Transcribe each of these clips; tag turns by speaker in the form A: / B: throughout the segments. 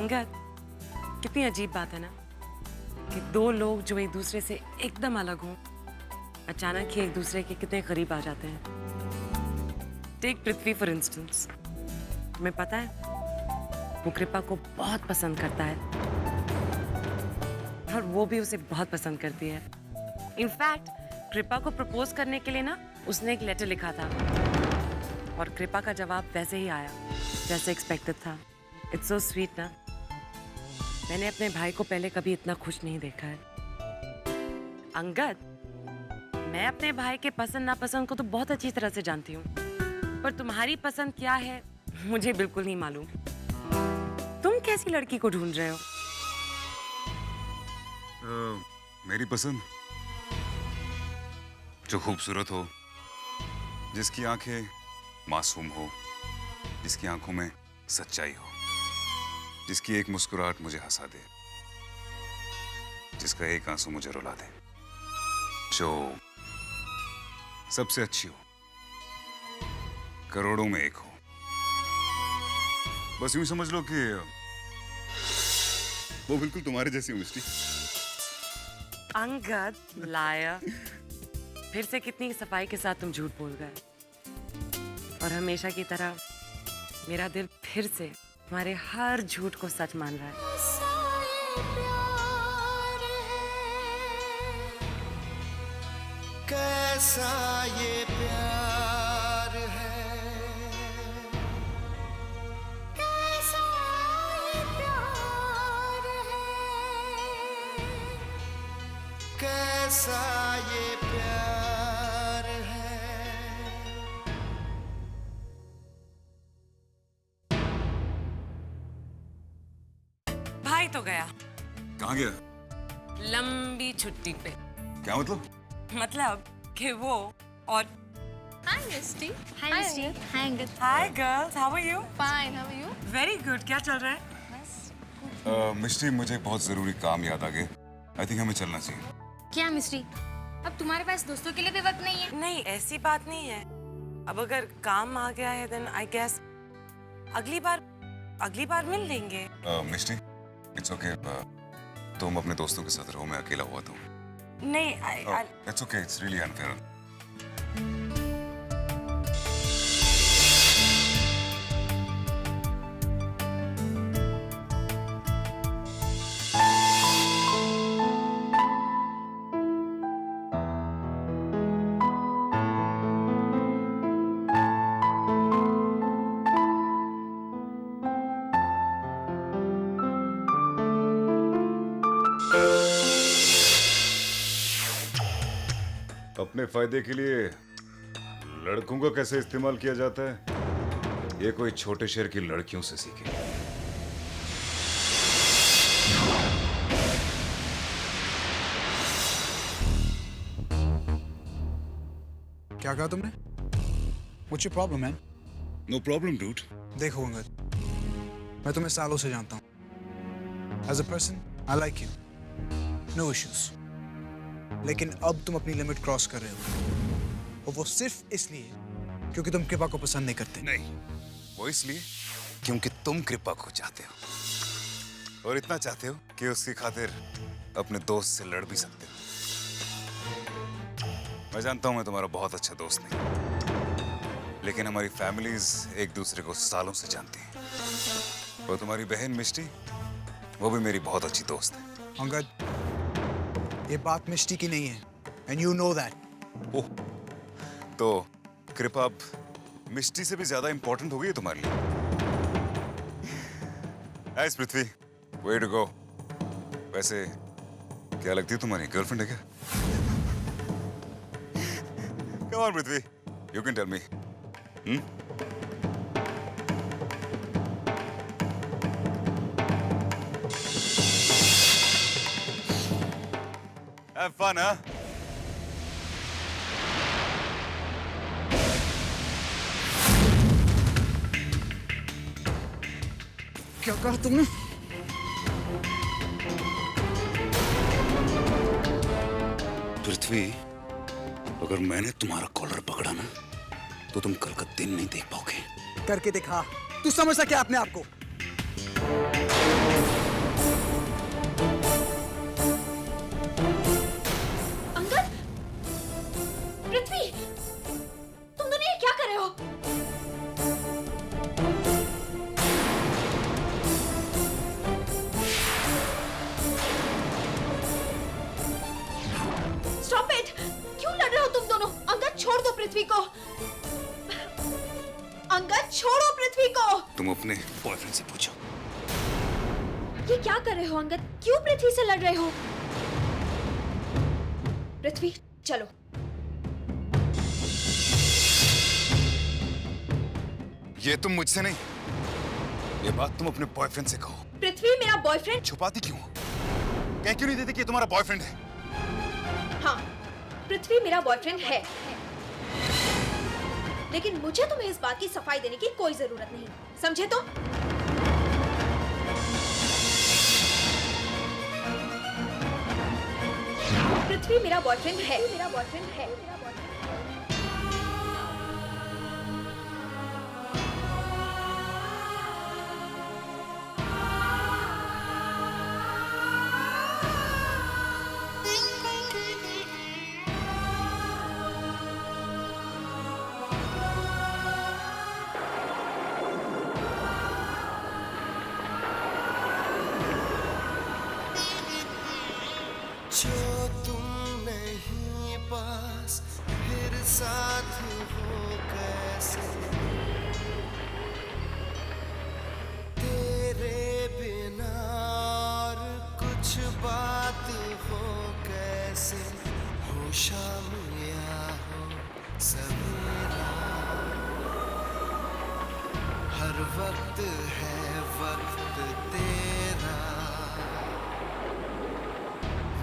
A: अंगद, कितनी अजीब बात है ना कि दो लोग जो एक दूसरे से एकदम अलग हों, अचानक ही एक दूसरे के कितने करीब आ जाते हैं। Take Prithvi for instance. तुम्हें पता है वो कृपा को बहुत पसंद करता है और वो भी उसे बहुत पसंद करती है। इनफैक्ट कृपा को प्रपोज करने के लिए ना उसने एक लेटर लिखा था और कृपा का जवाब वैसे ही आया जैसे एक्सपेक्टेड था। इट्स सो स्वीट ना। मैंने अपने भाई को पहले कभी इतना खुश नहीं देखा है। अंगद, मैं अपने भाई के पसंद नापसंद को तो बहुत अच्छी तरह से जानती हूँ, पर तुम्हारी पसंद क्या है मुझे बिल्कुल नहीं मालूम। तुम कैसी लड़की को ढूंढ रहे हो?
B: मेरी पसंद जो खूबसूरत हो, जिसकी आंखें मासूम हो, जिसकी आंखों में सच्चाई हो, जिसकी एक मुस्कुराहट मुझे हंसा दे, जिसका एक आंसू मुझे रुला दे, जो सबसे अच्छी हो, करोड़ों में एक हो। बस यूं समझ लो कि वो बिल्कुल तुम्हारे जैसी हो मिस्टी।
A: अंगद, लायर। फिर से कितनी सफाई के साथ तुम झूठ बोल गए और हमेशा की तरह मेरा दिल फिर से तुम्हारे हर झूठ को सच मान रहा है।
C: कैसा ये प्यार है, कैसा ये प्यार है, कैसा ये प्यार है।
A: भाई तो गया।
B: कहाँ गया?
A: लंबी छुट्टी पे।
B: क्या मतलब?
A: मतलब कि वो और
D: Hi, Misty. Hi, Misty. Hi, Angad.
A: Hi girls, how are you?
D: Fine. How are you?
A: Very good. क्या चल रहा है?
B: मिस्टी, मुझे बहुत जरूरी काम याद आ गए। आई थिंक हमें चलना चाहिए।
D: क्या मिस्टी? अब तुम्हारे पास दोस्तों के लिए भी वक्त नहीं है?
A: नहीं, ऐसी बात नहीं है। अब अगर काम आ गया है देन आई गेस अगली बार मिल लेंगे।
B: मिस्टी, इट्स ओके। तुम अपने दोस्तों के साथ रहो, मैं अकेला हुआ था।
A: नहीं,
B: it's okay, it's really unfair. अपने फायदे के लिए लड़कों का कैसे इस्तेमाल किया जाता है, ये कोई छोटे शहर की लड़कियों से सीखे।
E: क्या कहा तुमने? What's your problem, man?
B: No problem dude.
E: देखो अंगद, मैं तुम्हें सालों से जानता हूँ। As a person, I like you. No issues. लेकिन अब तुम अपनी लिमिट क्रॉस कर रहे हो, और वो सिर्फ इसलिए क्योंकि तुम कृपा को पसंद नहीं करते।
B: नहीं, वो इसलिए क्योंकि तुम कृपा को चाहते हो, और इतना चाहते हो कि उसकी खातिर अपने दोस्त से लड़ भी सकते हो। मैं जानता हूं मैं तुम्हारा बहुत अच्छा दोस्त नहीं, लेकिन हमारी फैमिलीज एक दूसरे को सालों से जानती हैं। और तुम्हारी बहन मिष्टी, वो भी मेरी बहुत अच्छी दोस्त है।
E: अंगद, ये बात मिष्टी की नहीं है, and you know that.
B: ओह, तो कृपा अब मिष्टी से भी ज्यादा इंपॉर्टेंट हो गई है तुम्हारे लिए। हाय पृथ्वी, way to go। वैसे क्या लगती है तुम्हारी गर्लफ्रेंड है क्या? Come on Prithvi, you can tell me। Have fun, huh?
E: क्या कहा तुमने?
B: पृथ्वी, अगर मैंने तुम्हारा कॉलर पकड़ा ना, तो तुम कल का दिन नहीं देख पाओगे।
E: करके दिखा। तू समझता क्या अपने आप को?
F: छोड़ो पृथ्वी को।
B: तुम अपने बॉयफ्रेंड से पूछो।
F: ये क्या कर रहे हो अंगद? क्यों पृथ्वी से लड़ रहे हो? पृथ्वी चलो।
B: ये तुम मुझसे नहीं, ये बात तुम अपने बॉयफ्रेंड से कहो।
F: पृथ्वी मेरा बॉयफ्रेंड।
B: छुपाती क्यों हो? कह क्यों नहीं देती कि ये तुम्हारा बॉयफ्रेंड है?
F: हाँ, पृथ्वी मेरा बॉयफ्रेंड है, लेकिन मुझे तुम्हें इस बात की सफाई देने की कोई जरूरत नहीं, समझे तुम? पृथ्वी मेरा बॉयफ्रेंड है, मेरा बॉयफ्रेंड है।
C: जो तुम नहीं पास फिर साथ हो कैसे, तेरे बिना और कुछ बात हो कैसे, हो शाम या हो सवेरा, हर वक्त है वक्त तेरा,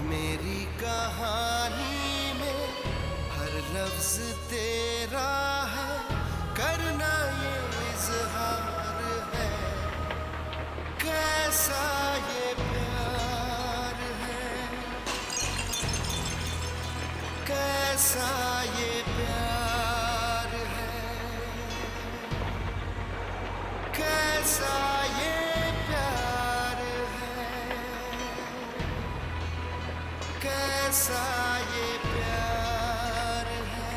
C: मेरी कहानी में हर लफ्ज तेरा है, करना ये इजहार है, कैसा ये प्यार है, कैसा ये प्यार है, कैसा ये प्यार है, कैसा ये प्यार है।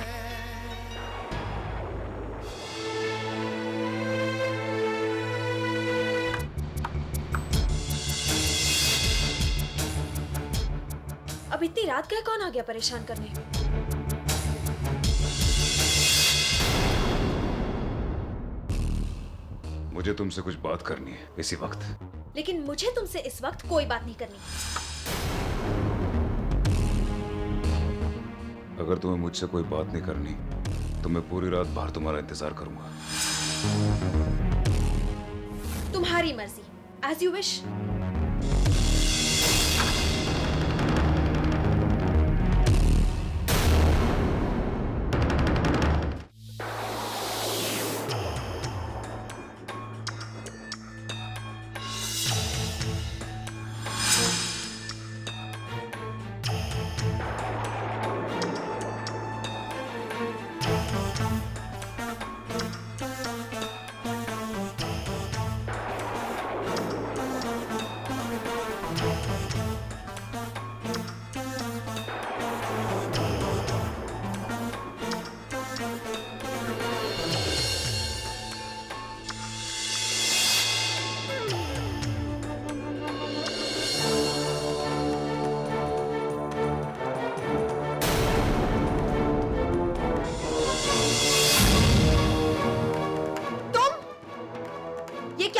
F: अब इतनी रात का कौन आ गया परेशान करने?
B: मुझे तुमसे कुछ बात करनी है इसी वक्त।
F: लेकिन मुझे तुमसे इस वक्त कोई बात नहीं करनी।
B: अगर तुम्हें मुझसे कोई बात नहीं करनी तो मैं पूरी रात बाहर तुम्हारा इंतजार करूंगा।
F: तुम्हारी मर्जी, एज यू विश।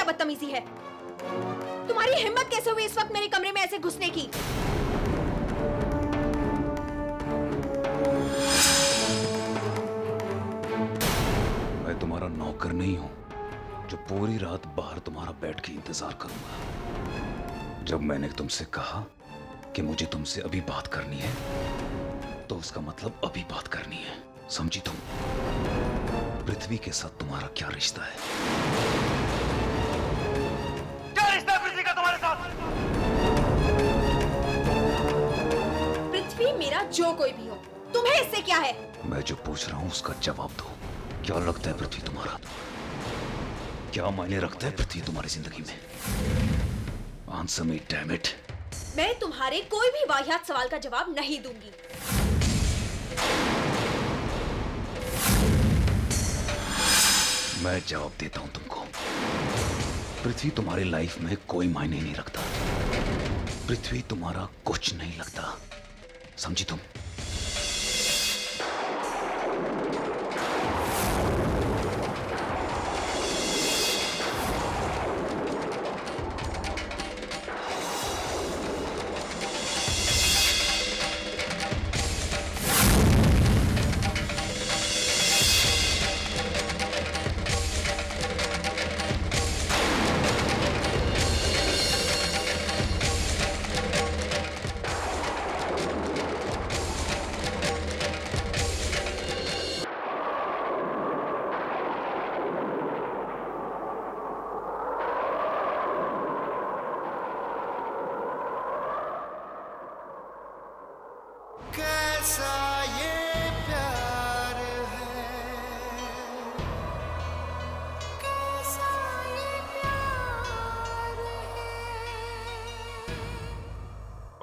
F: बदतमीजी है। तुम्हारी हिम्मत कैसे हुई इस वक्त मेरे कमरे में ऐसे घुसने की?
B: मैं तुम्हारा नौकर नहीं हूं जो पूरी रात बाहर तुम्हारा बैठ के इंतजार करूंगा। जब मैंने तुमसे कहा कि मुझे तुमसे अभी बात करनी है तो उसका मतलब अभी बात करनी है, समझी तुम? पृथ्वी के साथ तुम्हारा क्या रिश्ता है?
G: क्या रिश्ता है पृथ्वी का तुम्हारे साथ?
F: पृथ्वी मेरा जो कोई भी हो, तुम्हें इससे क्या है?
B: मैं जो पूछ रहा हूं उसका जवाब दो। क्या लगता है पृथ्वी तुम्हारा? क्या मायने रखता है पृथ्वी तुम्हारी जिंदगी में? Answer me, damn it.
F: मैं तुम्हारे कोई भी वाहियात सवाल का जवाब नहीं दूंगी।
B: मैं जवाब देता हूं तुमको। पृथ्वी तुम्हारी लाइफ में कोई मायने नहीं रखता। पृथ्वी तुम्हारा कुछ नहीं लगता, समझी तुम?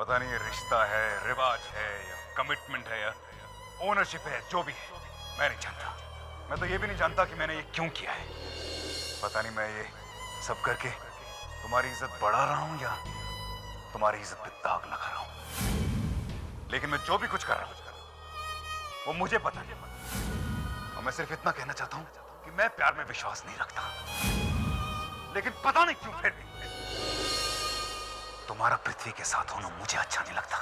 B: पता नहीं ये रिश्ता है, रिवाज है या कमिटमेंट है या ओनरशिप है, जो भी है मैं नहीं जानता। मैं तो ये भी नहीं जानता कि मैंने ये क्यों किया है। पता नहीं मैं ये सब करके तुम्हारी इज्जत बढ़ा रहा हूं या तुम्हारी इज्जत पे दाग लगा रहा हूं। लेकिन मैं जो भी कुछ कर रहा हूं वो मुझे पता है। और मैं सिर्फ इतना कहना चाहता हूं कि मैं प्यार में विश्वास नहीं रखता, लेकिन पता नहीं क्यों फिर भी तुम्हारा पृथ्वी के साथ होना मुझे अच्छा नहीं लगता।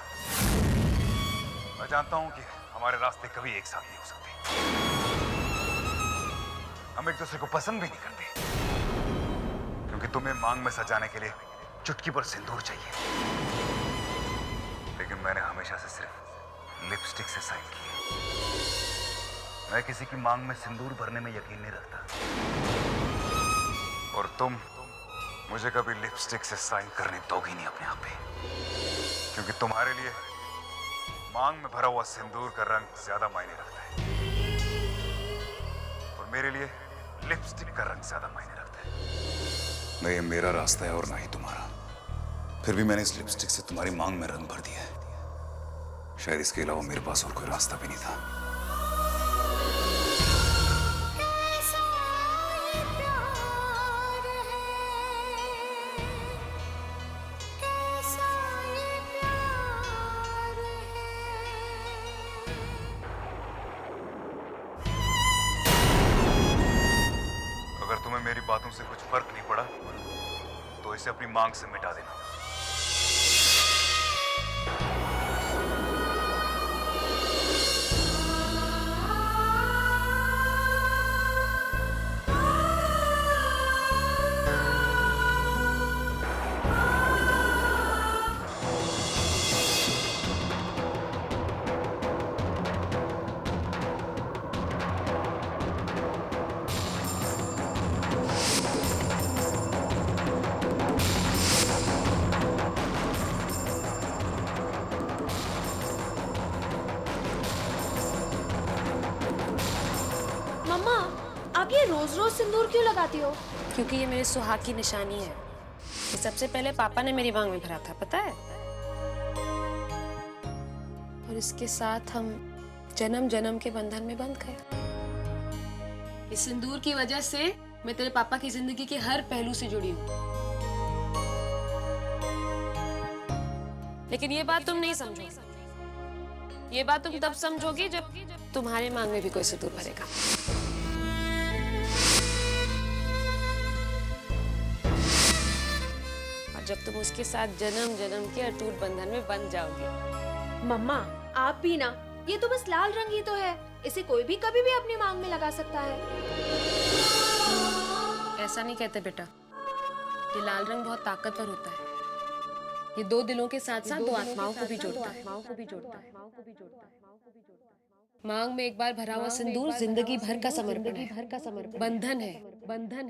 B: मैं जानता हूं कि हमारे रास्ते कभी एक साथ नहीं हो सकते। हम एक दूसरे को पसंद भी नहीं करते, क्योंकि तुम्हें मांग में सजाने के लिए चुटकी भर सिंदूर चाहिए, लेकिन मैंने हमेशा से सिर्फ लिपस्टिक से साइन की है। मैं किसी की मांग में सिंदूर भरने में यकीन नहीं रखता, और तुम मुझे कभी लिपस्टिक से साइन करने दोगी नहीं अपने आप पे, क्योंकि तुम्हारे लिए मांग में भरा हुआ सिंदूर का रंग ज्यादा मायने रखता है, और मेरे लिए लिपस्टिक का रंग ज्यादा मायने रखता है। न ये मेरा रास्ता है और ना ही तुम्हारा, फिर भी मैंने इस लिपस्टिक से तुम्हारी मांग में रंग भर दिया है। शायद इसके अलावा मेरे पास और कोई रास्ता भी नहीं था। अगर तुम्हें मेरी बातों से कुछ फर्क नहीं पड़ा तो इसे अपनी मांग से मिटा देना।
F: मम्मा, आप ये रोज रोज सिंदूर क्यों लगाती हो?
H: क्योंकि ये मेरे सुहाग की निशानी है। ये सबसे पहले पापा ने मेरी मांग में भरा था, पता है? और इसके साथ हम जन्म जन्म के बंधन में बंध गए। इस सिंदूर की वजह से मैं तेरे पापा की जिंदगी के हर पहलू से जुड़ी हूँ। लेकिन ये बात तुम नहीं समझोगी। ये बात तुम तब समझोगी जब तुम्हारे मांग में भी कोई सिंदूर भरेगा। जब तुम उसके साथ जन्म जन्म के अटूट बंधन में बंध जाओगे।
F: मम्मा, आप भी ना, ये तो बस लाल रंग ही तो है, इसे कोई भी कभी भी अपनी मांग में लगा सकता है।
H: ऐसा नहीं कहते बेटा, ये लाल रंग बहुत ताकतवर होता है। ये दो दिलों के साथ साथ दो आत्माओं को भी जोड़ता है। मांग में एक बार भरा हुआ सिंदूर जिंदगी भर का समर्पण है, बंधन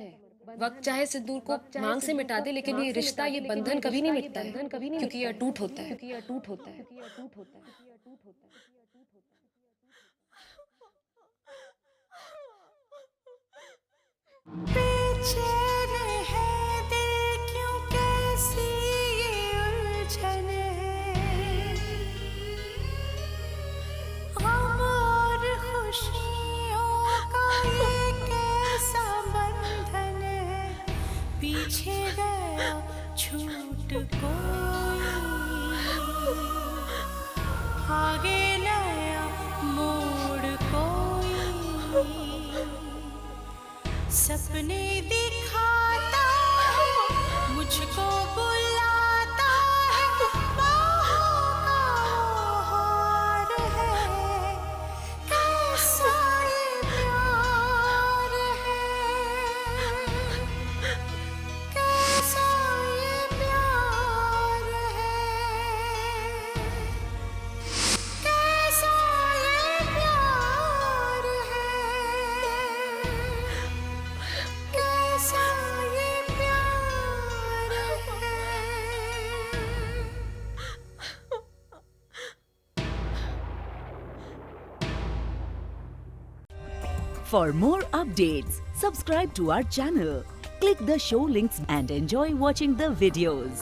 H: है। वक्त चाहे सिंदूर को मांग से मिटा दे, लेकिन ये रिश्ता, ये बंधन कभी नहीं मिटता है, क्योंकि ये अटूट होता है।
C: बेचैन है दिल क्यों, कैसी ये उलझन है। गम और खुशियों का ये कैसा बंधन है। पीछे गया छूट कोई, आगे नया मोड़ कोई। सपने दिखाता है, मुझको बुलाता है, बाहों का हार है। कैसा ये प्यार है, कैसा ये प्यार है, कैसा ये प्यार है, कैसा ये प्यार है।
I: For more updates, subscribe to our channel, click the show links and enjoy watching the videos.